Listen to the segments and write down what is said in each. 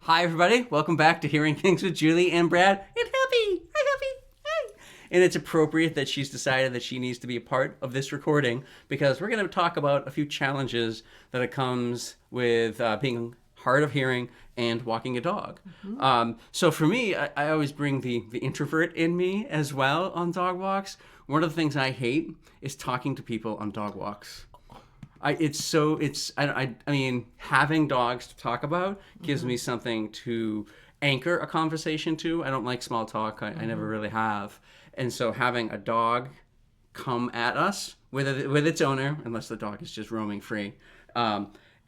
Hi, everybody. Welcome back to Hearing Things with Julie and Brad. And Happy. Hi, Happy. Hi. And it's appropriate that she's decided that she needs to be a part of this recording because we're going to talk about a few challenges that it comes with being hard of hearing and walking a dog. So for me, I always bring the introvert in me as well on dog walks. One of the things I hate is talking to people on dog walks. I mean, having dogs to talk about gives me something to anchor a conversation to. I don't like small talk. I never really have. And so having a dog come at us with its owner, unless the dog is just roaming free,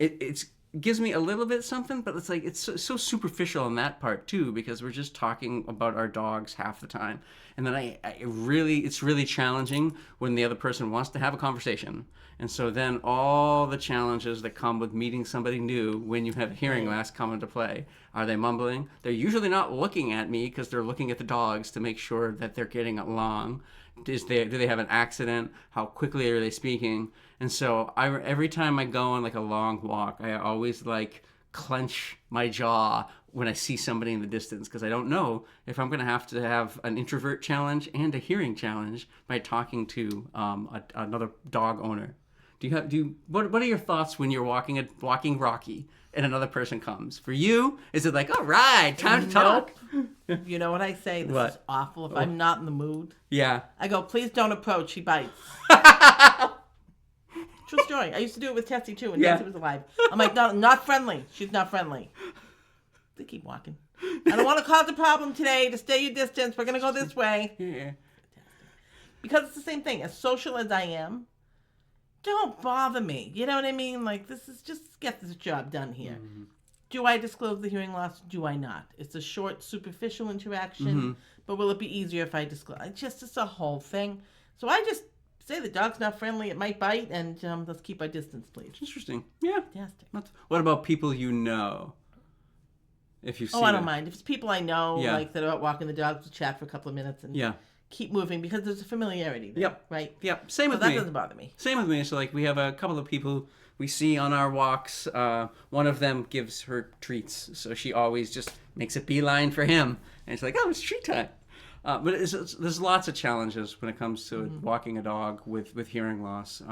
it gives me a little bit something, but it's like it's so superficial on that part too, because we're just talking about our dogs half the time. And then it's really challenging when the other person wants to have a conversation. And so then all the challenges that come with meeting somebody new when you have hearing loss come into play. Are they mumbling? They're usually not looking at me because they're looking at the dogs to make sure that they're getting along. Do they have an accident? How quickly are they speaking? And so every time I go on like a long walk, I always like clench my jaw when I see somebody in the distance because I don't know if I'm going to have an introvert challenge and a hearing challenge by talking to another dog owner. What are your thoughts when you're walking Rocky and another person comes? For you, is it like, all right, time to talk? You know what I say? This is awful. If I'm not in the mood, I go, please don't approach. She bites. True story. I used to do it with Tessie too when Tessie was alive. I'm like, no, not friendly. She's not friendly. They keep walking. I don't want to cause a problem today. To stay your distance. We're gonna go this way. Yeah. Because it's the same thing. As social as I am, don't bother me. You know what I mean? Like, this is just get this job done here. Mm-hmm. Do I disclose the hearing loss? Do I not? It's a short, superficial interaction, but will it be easier if I disclose? It's a whole thing. So I just say the dog's not friendly, it might bite, and let's keep our distance, please. Interesting. Yeah. Fantastic. What about people you know? If you see I don't mind. If it's people I know, Yeah. like that are out walking the dogs, we'll chat for a couple of minutes and keep moving because there's a familiarity there, right? Yep. Same with me. me. That doesn't bother me. Same with me. So like we have a couple of people we see on our walks. One of them gives her treats, so she always just makes a beeline for him, and it's like, oh, it's treat time. But there's lots of challenges when it comes to walking a dog with hearing loss.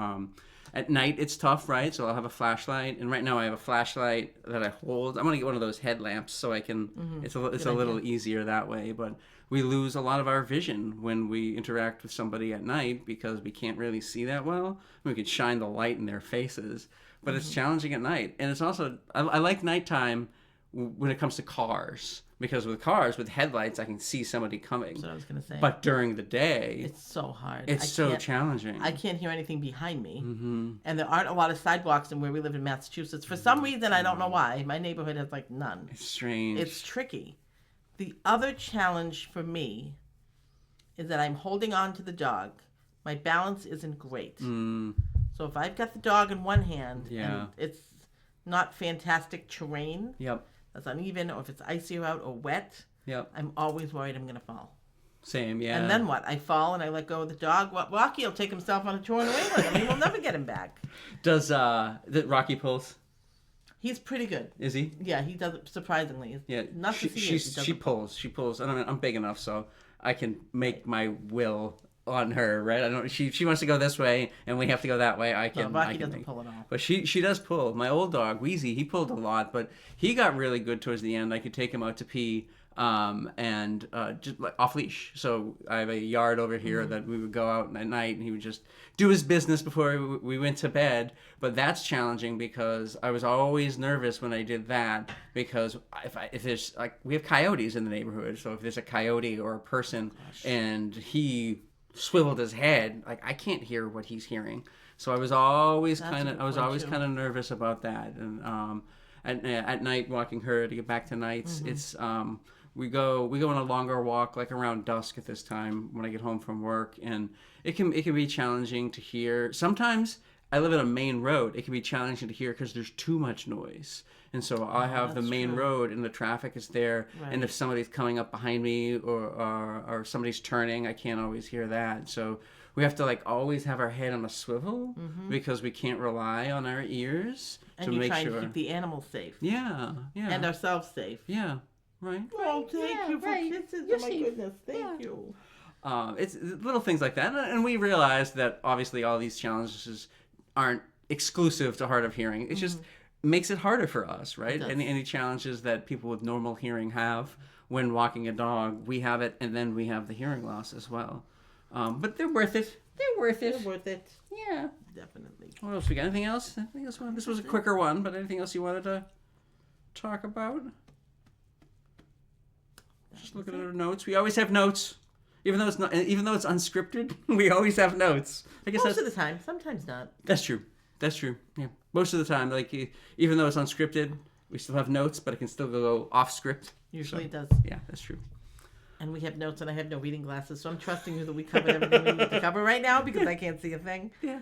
At night, it's tough, right? So I'll have a flashlight, and right now I have a flashlight that I hold. I'm gonna get one of those headlamps so I can. It's a little easier that way, but we lose a lot of our vision when we interact with somebody at night because we can't really see that well. We can shine the light in their faces, but it's challenging at night, and it's also I like nighttime when it comes to cars. Because with cars, with headlights, I can see somebody coming. That's what I was going to say. But during the day... It's so hard. It's so challenging. I can't hear anything behind me. Mm-hmm. And there aren't a lot of sidewalks in where we live in Massachusetts. For some reason, I don't know why. My neighborhood has like none. It's strange. It's tricky. The other challenge for me is that I'm holding on to the dog. My balance isn't great. So if I've got the dog in one hand and it's not fantastic terrain... That's uneven, or if it's icy out or wet, I'm always worried I'm going to fall. Same, yeah. And then what? I fall and I let go of the dog. Rocky will take himself on a tour in New England. I mean, we'll never get him back. Does Rocky pulls? He's pretty good. Is he? Yeah, he does it surprisingly. Yeah, She pulls. I mean, I'm big enough, so I can make my will on her, right? I don't. She wants to go this way, and we have to go that way. Rocky doesn't pull at all. But she does pull. My old dog Wheezy, he pulled a lot, but he got really good towards the end. I could take him out to pee, and just like off leash. So I have a yard over here that we would go out at night, and he would just do his business before we went to bed. But that's challenging because I was always nervous when I did that because if there's like we have coyotes in the neighborhood, so if there's a coyote or a person and he swiveled his head, like I can't hear what he's hearing, so I was always kind of nervous about that. And at night walking her to get back to nights, it's we go on a longer walk like around dusk at this time when I get home from work, and it can be challenging to hear. Sometimes I live on a main road. It can be challenging to hear because there's too much noise. And so I have the main road and the traffic is there. Right. And if somebody's coming up behind me or somebody's turning, I can't always hear that. So We have to like always have our head on a swivel because we can't rely on our ears And to you're make trying sure. to keep the animals safe. Yeah, yeah. And ourselves safe. Yeah, right. Oh, thank you for kisses. You're Oh, my safe. goodness. Thank you. It's little things like that. And we realize that obviously all these challenges aren't exclusive to hard of hearing. It just makes it harder for us, right? Any challenges that people with normal hearing have when walking a dog, we have it, and then we have the hearing loss as well. But they're worth it. They're worth it. They're worth it. Yeah. Definitely. What else we got? Anything else? Anything else? This was a quicker one, but anything else you wanted to talk about? Just looking at our notes. We always have notes, even though it's unscripted. We always have notes. I guess Most of the time. Sometimes not. that's true. That's true. Yeah, most of the time, like even though it's unscripted, we still have notes, but it can still go off script. Usually it does. Yeah, that's true. And we have notes, and I have no reading glasses, so I'm trusting you that we covered everything we need to cover right now because I can't see a thing. Yeah.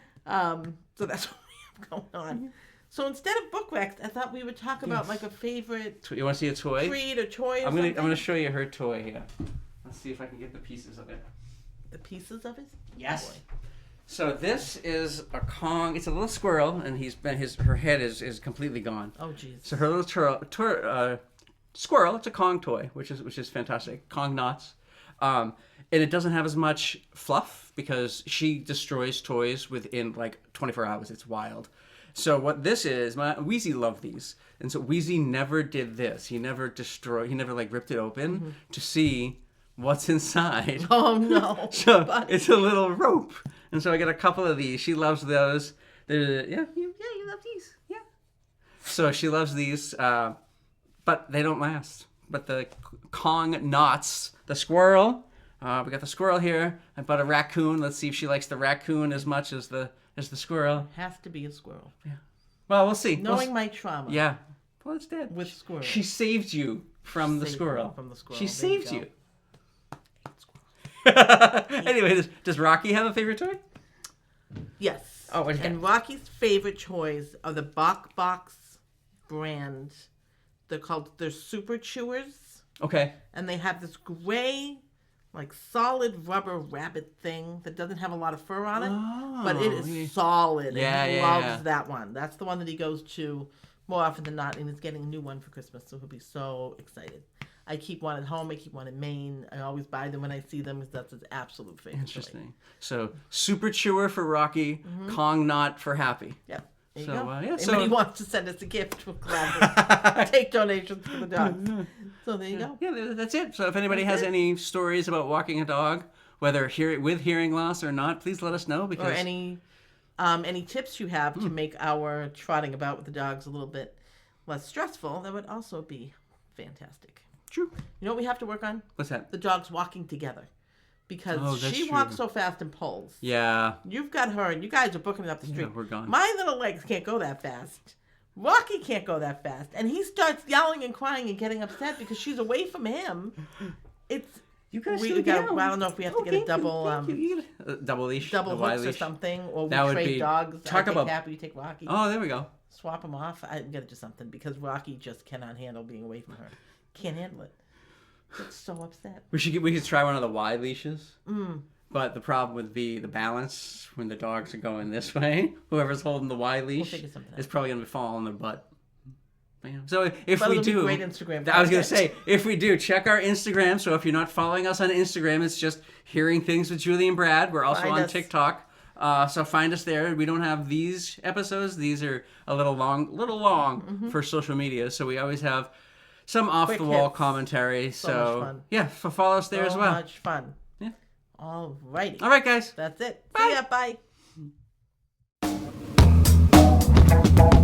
So that's what we have going on. So instead of book wax, I thought we would talk about like a favorite You want to see a toy? treat or toy or I'm something. gonna show you her toy here. Let's see if I can get the pieces of it. The pieces of it? Yes. Oh, boy. So this is a Kong. It's a little squirrel, and her head is completely gone. Oh, jeez. So her little squirrel. It's a Kong toy, which is fantastic. Kong knots, and it doesn't have as much fluff because she destroys toys within like 24 hours. It's wild. So what this is, Wheezy loved these, and so Wheezy never did this. He never like ripped it open to see what's inside. Oh, no. So Buddy. it's a little rope, and so I got a couple of these. She loves those. You love these. Yeah. So she loves these, but they don't last. But the Kong knots, the squirrel. We got the squirrel here. I bought a raccoon. Let's see if she likes the raccoon as much as the squirrel. Has to be a squirrel. Well, we'll see. Knowing my trauma. Yeah. Well, it's dead. With squirrels. She saved you from the Saved squirrel. me from the squirrel. She There you saved go. you. Anyway, does Rocky have a favorite toy? Yes. Oh, what do you And Rocky's favorite toys are the Bok Box brand. They're Super Chewers. Okay. And they have this gray, like solid rubber rabbit thing that doesn't have a lot of fur on it. But it is solid. Yeah, and he yeah, loves yeah. that one. That's the one that he goes to more often than not. And he's getting a new one for Christmas. So he'll be so excited. I keep one at home. I keep one in Maine. I always buy them when I see them because that's his absolute favorite. Interesting. So, Super Chewer for Rocky, Kong Knot for Happy. Yep. There you So, go. yeah, And so- when he wants to send us a gift, we'll gladly take donations for the dogs. So there you go. Yeah, that's it. So if anybody That's has it. any stories about walking a dog, whether with hearing loss or not, please let us know. Because Or any tips you have to make our trotting about with the dogs a little bit less stressful, that would also be fantastic. True. You know what we have to work on? What's that? The dogs walking together. Because Oh, that's she true. walks so fast and pulls. Yeah. You've got her, and you guys are booking it up the street. we're gone. My little legs can't go that fast. Rocky can't go that fast. And he starts yelling and crying and getting upset because she's away from him. It's... You guys we still got. go. I don't know if we have to get a double, double leash, double a Y hooks or leash. something, or we That would trade be- dogs. talk I take about- Happy, you take Rocky. Oh, there we go. Swap them off. I gotta do something because Rocky just cannot handle being away from her. Can't handle it. Gets so upset. We could try one of the Y leashes. But the problem would be the balance when the dogs are going this way. Whoever's holding the Y leash figure something out. is probably going to fall on their butt. Yeah. So if But we it'll be do, great Instagram I was going to content. say, if we do, check our Instagram. So if you're not following us on Instagram, it's just Hearing Things with Julie and Brad. We're also Find on us. TikTok. So find us there. We don't have these episodes. These are a little long for social media. So we always have some off-the-wall hits. commentary. So So, much fun. yeah, follow us there as So well. much fun. Yeah. All righty. All right, guys. That's it. Bye. See ya. Bye.